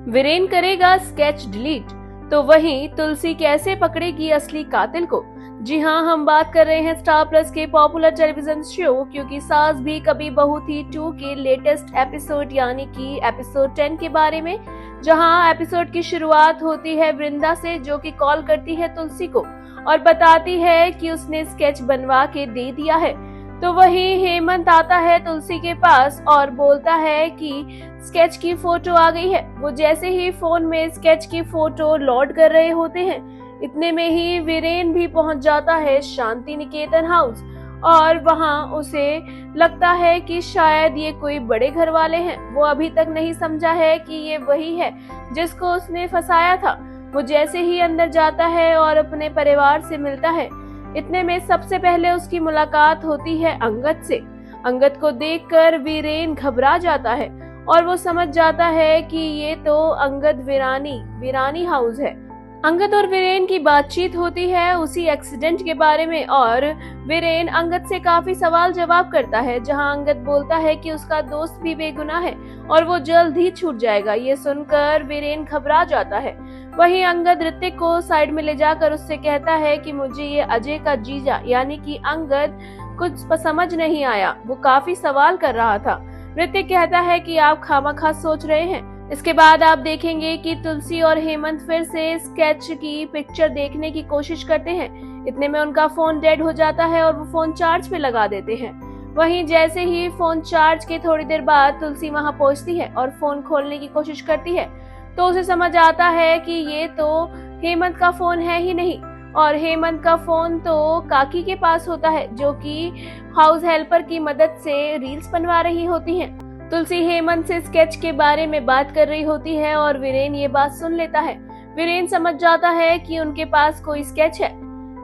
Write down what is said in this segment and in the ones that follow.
वीरेन करेगा sketch delete, तो वहीं तुलसी कैसे पकड़ेगी असली कातिल को। जी हाँ, हम बात कर रहे हैं स्टार प्लस के पॉपुलर टेलीविजन शो क्योंकि सास भी कभी बहू थी 2 के लेटेस्ट एपिसोड यानी कि एपिसोड 10 के बारे में, जहां एपिसोड की शुरुआत होती है वृंदा से, जो कि कॉल करती है तुलसी को और बताती है कि उसने स्केच बनवा के दे दिया है। तो वहीं हेमंत आता है तुलसी के पास और बोलता है कि स्केच की फोटो आ गई है। वो जैसे ही फोन में स्केच की फोटो लोड कर रहे होते हैं, इतने में ही वीरेन भी पहुंच जाता है शांति निकेतन हाउस और वहां उसे लगता है कि शायद ये कोई बड़े घर वाले हैं। वो अभी तक नहीं समझा है कि ये वही है जिसको उसने फंसाया था। वो जैसे ही अंदर जाता है और अपने परिवार से मिलता है, इतने में सबसे पहले उसकी मुलाकात होती है अंगद से। अंगद को देखकर वीरेन घबरा जाता है और वो समझ जाता है कि ये तो अंगद वीरानी हाउस है। अंगद और वीरेन की बातचीत होती है उसी एक्सीडेंट के बारे में और वीरेन अंगद से काफी सवाल जवाब करता है, जहां अंगद बोलता है कि उसका दोस्त भी बेगुनाह है और वो जल्द ही छूट जाएगा। ये सुनकर वीरेन घबरा जाता है। वहीं अंगद ऋतिक को साइड में ले जाकर उससे कहता है कि मुझे ये अजय का जीजा यानी कि अंगद कुछ समझ नहीं आया, वो काफी सवाल कर रहा था। ऋतिक कहता है कि आप खामखा सोच रहे हैं। इसके बाद आप देखेंगे कि तुलसी और हेमंत फिर से स्केच की पिक्चर देखने की कोशिश करते हैं। इतने में उनका फोन डेड हो जाता है और वो फोन चार्ज पे लगा देते हैं। वहीं जैसे ही फोन चार्ज के थोड़ी देर बाद तुलसी वहां पहुंचती है और फोन खोलने की कोशिश करती है, तो उसे समझ आता है कि ये तो हेमंत का फोन है ही नहीं और हेमंत का फोन तो काकी के पास होता है, जो कि हाउस हेल्पर की मदद से रील्स बनवा रही होती हैं। तुलसी हेमंत से स्केच के बारे में बात कर रही होती है और वीरेन ये बात सुन लेता है। वीरेन समझ जाता है कि उनके पास कोई स्केच है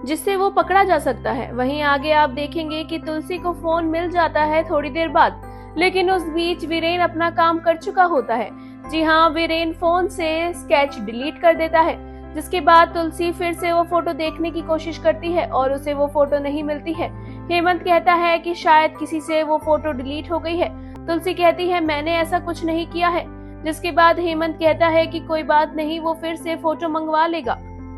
जिससे वो पकड़ा जा सकता है। वहीं आगे आप देखेंगे कि तुलसी को फोन मिल जाता है थोड़ी देर बाद, लेकिन उस बीच वीरेन अपना काम कर चुका होता है। जी हाँ, वीरेन फोन से स्केच डिलीट कर देता है, जिसके बाद तुलसी फिर से वो फोटो देखने की कोशिश करती है और उसे वो फोटो नहीं मिलती है। हेमंत कहता है कि शायद किसी से वो फोटो डिलीट हो गई है। तुलसी कहती है मैंने ऐसा कुछ नहीं किया है, जिसके बाद हेमंत कहता है कि कोई बात नहीं, वो फिर से फोटो मंगवा लेगा।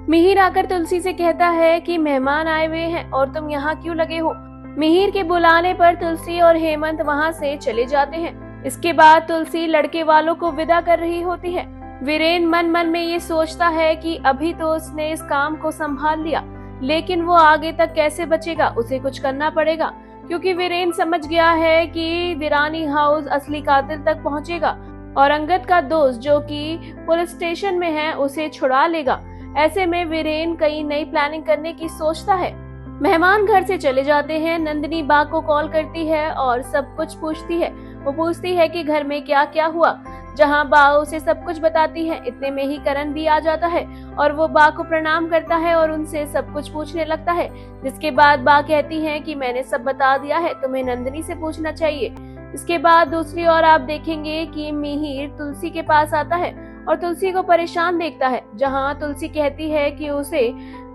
मिहिर आकर तुलसी से कहता है कि मेहमान आए हुए हैं और तुम यहाँ क्यों लगे हो। मिहिर के बुलाने पर तुलसी और हेमंत वहाँ से चले जाते हैं। इसके बाद तुलसी लड़के वालों को विदा कर रही होती है। वीरेन मन मन में ये सोचता है कि अभी तो उसने इस काम को संभाल लिया, लेकिन वो आगे तक कैसे बचेगा, उसे कुछ करना पड़ेगा, क्योंकि वीरेन समझ गया है कि वीरानी हाउस असली कातिल तक पहुंचेगा और अंगद का दोस्त जो कि पुलिस स्टेशन में है उसे छुड़ा लेगा। ऐसे में वीरेन कई नई प्लानिंग करने की सोचता है। मेहमान घर से चले जाते हैं। नंदिनी बा को कॉल करती है और सब कुछ पूछती है। वो पूछती है कि घर में क्या क्या हुआ, जहां बा उसे सब कुछ बताती है। इतने में ही करण भी आ जाता है और वो बा को प्रणाम करता है और उनसे सब कुछ पूछने लगता है, जिसके बाद बा कहती है कि मैंने सब बता दिया है, तुम्हें नंदिनी से पूछना चाहिए। इसके बाद दूसरी ओर आप देखेंगे कि मिहिर तुलसी के पास आता है और तुलसी को परेशान देखता है, जहां तुलसी कहती है कि उसे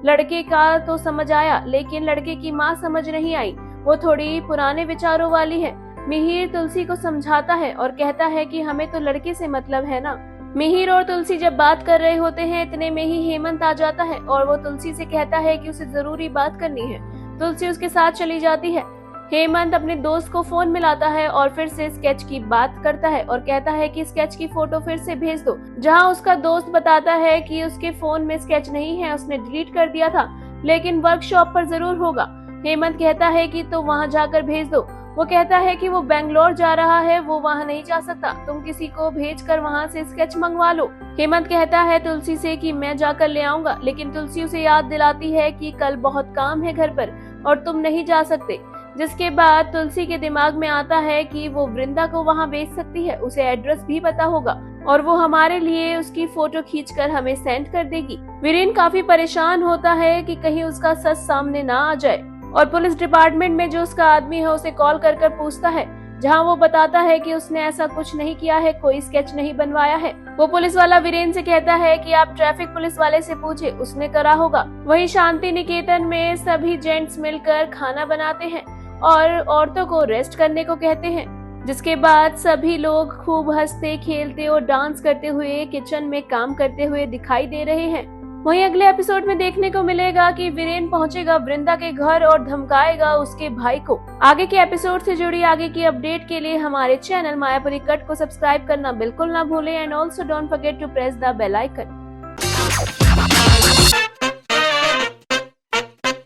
लड़के का तो समझ आया, लेकिन लड़के की माँ समझ नहीं आई, वो थोड़ी पुराने विचारों वाली है। मिहिर तुलसी को समझाता है और कहता है कि हमें तो लड़के से मतलब है ना। मिहिर और तुलसी जब बात कर रहे होते हैं, इतने में ही हेमंत आ जाता है और वो तुलसी से कहता है कि उसे जरूरी बात करनी है। तुलसी उसके साथ चली जाती है। हेमंत अपने दोस्त को फोन मिलाता है और फिर से स्केच की बात करता है और कहता है कि स्केच की फोटो फिर से भेज दो, जहां उसका दोस्त बताता है कि उसके फोन में स्केच नहीं है, उसने डिलीट कर दिया था, लेकिन वर्कशॉप पर जरूर होगा। हेमंत कहता है कि तो वहां जाकर भेज दो। वो कहता है कि वो बेंगलोर जा रहा है, वो वहां नहीं जा सकता, तुम किसी को भेजकर वहां से स्केच मंगवा लो। हेमंत कहता है तुलसी से कि मैं जाकर ले आऊंगा, लेकिन तुलसी उसे याद दिलाती है कि कल बहुत काम है घर पर और तुम नहीं जा सकते। जिसके बाद तुलसी के दिमाग में आता है कि वो वृंदा को वहां भेज सकती है, उसे एड्रेस भी पता होगा और वो हमारे लिए उसकी फोटो खींचकर हमें सेंड कर देगी। वीरेन काफी परेशान होता है कि कहीं उसका सच सामने ना आ जाए और पुलिस डिपार्टमेंट में जो उसका आदमी है उसे कॉल कर कर पूछता है, जहां वो बताता है कि उसने ऐसा कुछ नहीं किया है, कोई स्केच नहीं बनवाया है। वो पुलिस वाला वीरेन से कहता है कि आप ट्रैफिक पुलिस वाले से पूछे, उसने करा होगा। वहीं शांति निकेतन में सभी जेंट्स मिलकर खाना बनाते हैं और औरतों को रेस्ट करने को कहते हैं। जिसके बाद सभी लोग खूब हंसते खेलते और डांस करते हुए किचन में काम करते हुए दिखाई दे रहे हैं। वहीं अगले एपिसोड में देखने को मिलेगा कि वीरेन पहुंचेगा वृंदा के घर और धमकाएगा उसके भाई को। आगे के एपिसोड से जुड़ी आगे की अपडेट के लिए हमारे चैनल मायापुरी कट को सब्सक्राइब करना बिल्कुल ना भूलें and also don't forget to press the bell icon.